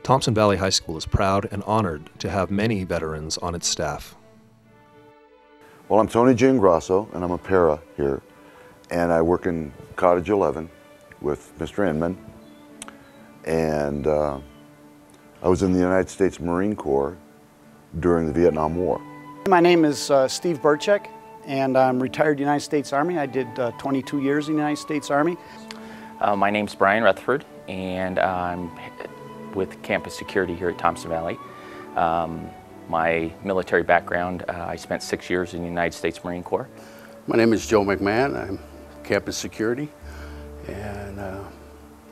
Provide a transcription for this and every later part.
Thompson Valley High School is proud and honored to have many veterans on its staff. Well, I'm Tony Giangrosso, and I'm a para here, and I work in Cottage 11 with Mr. Inman, and I was in the United States Marine Corps during the Vietnam War. My name is Steve Burchek, and I'm retired United States Army. I did 22 years in the United States Army. My name's Brian Rutherford, and I'm with Campus Security here at Thompson Valley. My military background, I spent 6 years in the United States Marine Corps. My name is Joe McMahon. I'm Campus Security, and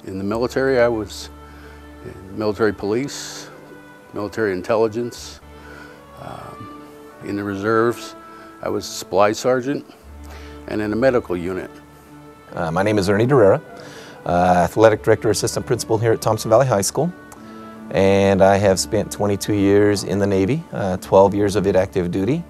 in the military I was in military police, military intelligence. In the reserves I was supply sergeant, and in the medical unit. My name is Ernie Derrera, athletic director assistant principal here at Thompson Valley High School, and I have spent 22 years in the Navy, 12 years of it active duty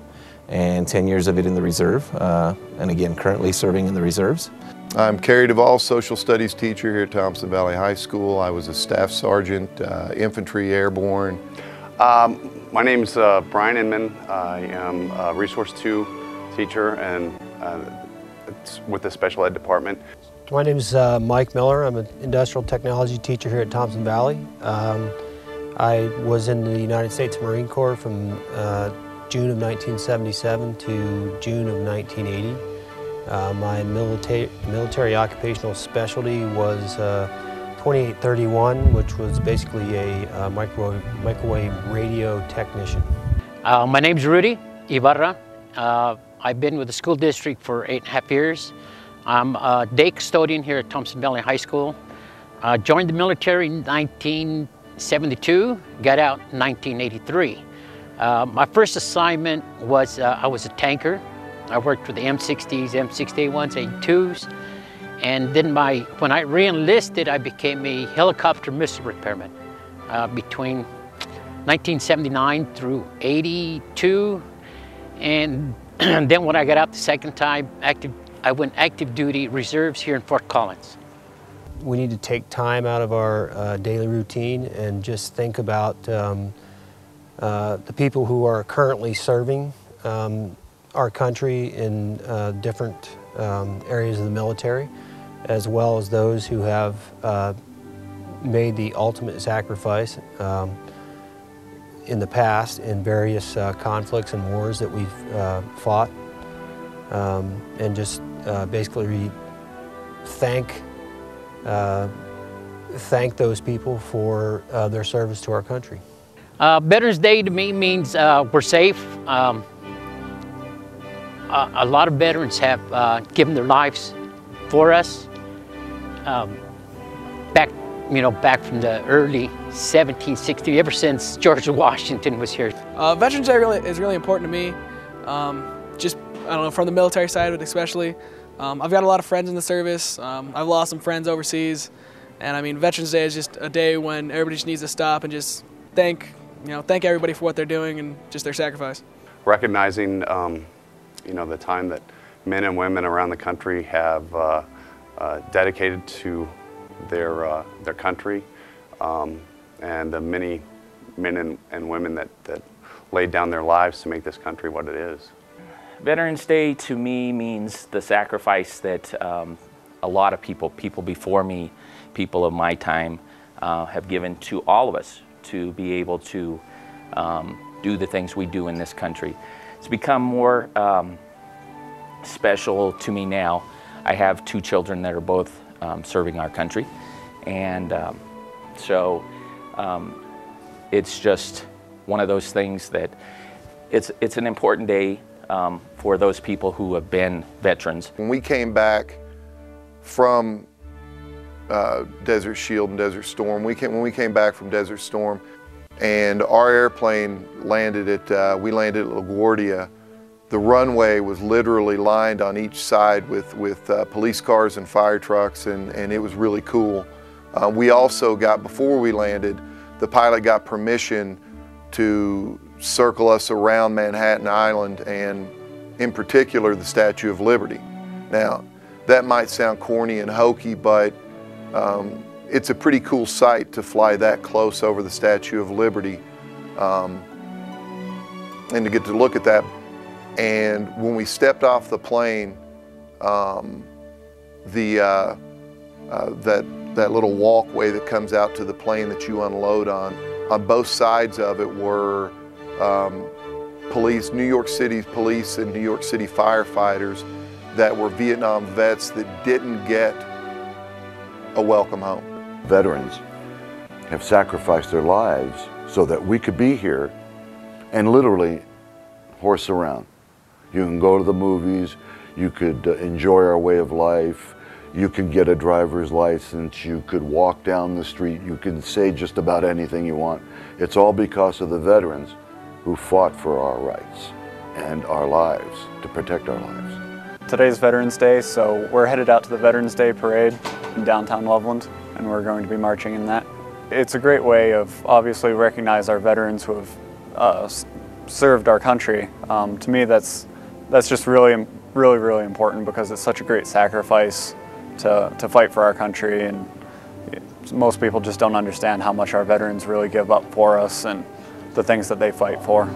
and 10 years of it in the reserve, and again currently serving in the reserves. I'm Kerry Duvall, social studies teacher here at Thompson Valley High School. I was a staff sergeant, infantry airborne. My name is Brian Inman. I am a Resource 2 teacher and it's with the special ed department. My name is Mike Miller. I'm an industrial technology teacher here at Thompson Valley. I was in the United States Marine Corps from June of 1977 to June of 1980. My military occupational specialty was 2831, which was basically a microwave radio technician. My name's Rudy Ibarra. I've been with the school district for 8.5 years. I'm a day custodian here at Thompson Valley High School. Joined the military in 1972, got out in 1983. My first assignment was, I was a tanker. I worked with the M60s, M60A1s, A2s. And then when I re-enlisted, I became a helicopter missile repairman between 1979 through 82. And then when I got out the second time, I went active duty reserves here in Fort Collins. We need to take time out of our daily routine and just think about the people who are currently serving our country in different areas of the military, as well as those who have made the ultimate sacrifice in the past in various conflicts and wars that we've fought, and just basically thank those people for their service to our country. Veterans Day to me means we're safe. A lot of veterans have given their lives for us. Back from the early 1760s, ever since George Washington was here. Veterans Day is really important to me. Just, I don't know, from the military side of it especially. I've got a lot of friends in the service. I've lost some friends overseas. And I mean, Veterans Day is just a day when everybody just needs to stop and just thank everybody for what they're doing and just their sacrifice. Recognizing the time that men and women around the country have dedicated to their country, and the many men and women that laid down their lives to make this country what it is. Veterans Day to me means the sacrifice that a lot of people before me, people of my time, have given to all of us to be able to do the things we do in this country. It's become more special to me now. I have 2 children that are both serving our country, and so it's just one of those things that it's an important day for those people who have been veterans. When we came back from Desert Shield and Desert Storm, when we came back from Desert Storm, and our airplane landed at we landed at LaGuardia, the runway was literally lined on each side with police cars and fire trucks, and it was really cool. We also got, before we landed, the pilot got permission to circle us around Manhattan Island, and in particular the Statue of Liberty. Now, that might sound corny and hokey, but it's a pretty cool sight to fly that close over the Statue of Liberty, and to get to look at that. And when we stepped off the plane, that little walkway that comes out to the plane that you unload on both sides of it were police, New York City police and New York City firefighters that were Vietnam vets that didn't get a welcome home. Veterans have sacrificed their lives so that we could be here and literally horse around. You can go to the movies, you could enjoy our way of life, you can get a driver's license, you could walk down the street, you can say just about anything you want. It's all because of the veterans who fought for our rights and our lives, to protect our lives. Today's Veterans Day, so we're headed out to the Veterans Day Parade in downtown Loveland, and we're going to be marching in that. It's a great way of obviously recognize our veterans who have served our country. To me, that's just really important, because it's such a great sacrifice to fight for our country, and most people just don't understand how much our veterans really give up for us and the things that they fight for.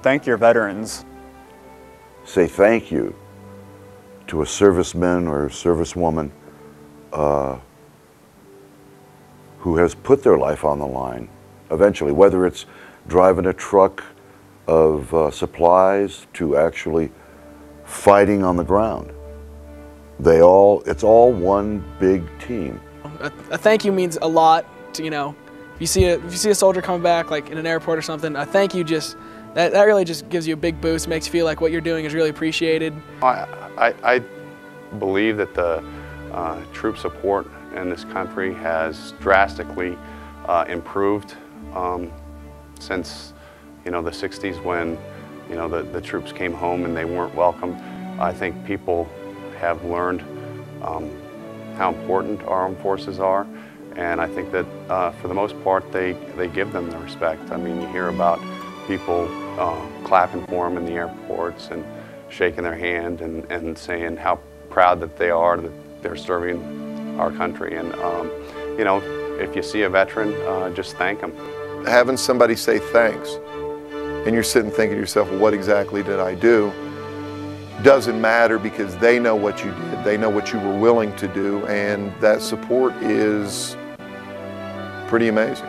Thank your veterans. Say thank you to a serviceman or servicewoman who has put their life on the line eventually, whether it's driving a truck of supplies to actually fighting on the ground. It's all one big team. A thank you means a lot to, if you see a soldier coming back, like in an airport or something, a thank you that really just gives you a big boost, makes you feel like what you're doing is really appreciated. I believe that the troop support in this country has drastically improved since the 60s, when the troops came home and they weren't welcomed. I think people have learned how important our armed forces are, and I think that for the most part they give them the respect. I mean, you hear about people clapping for them in the airports and shaking their hand and saying how proud that they are that they're serving our country. And if you see a veteran, just thank them. Having somebody say thanks, and you're sitting thinking to yourself, well, what exactly did I do? Doesn't matter, because they know what you did. They know what you were willing to do, and that support is pretty amazing.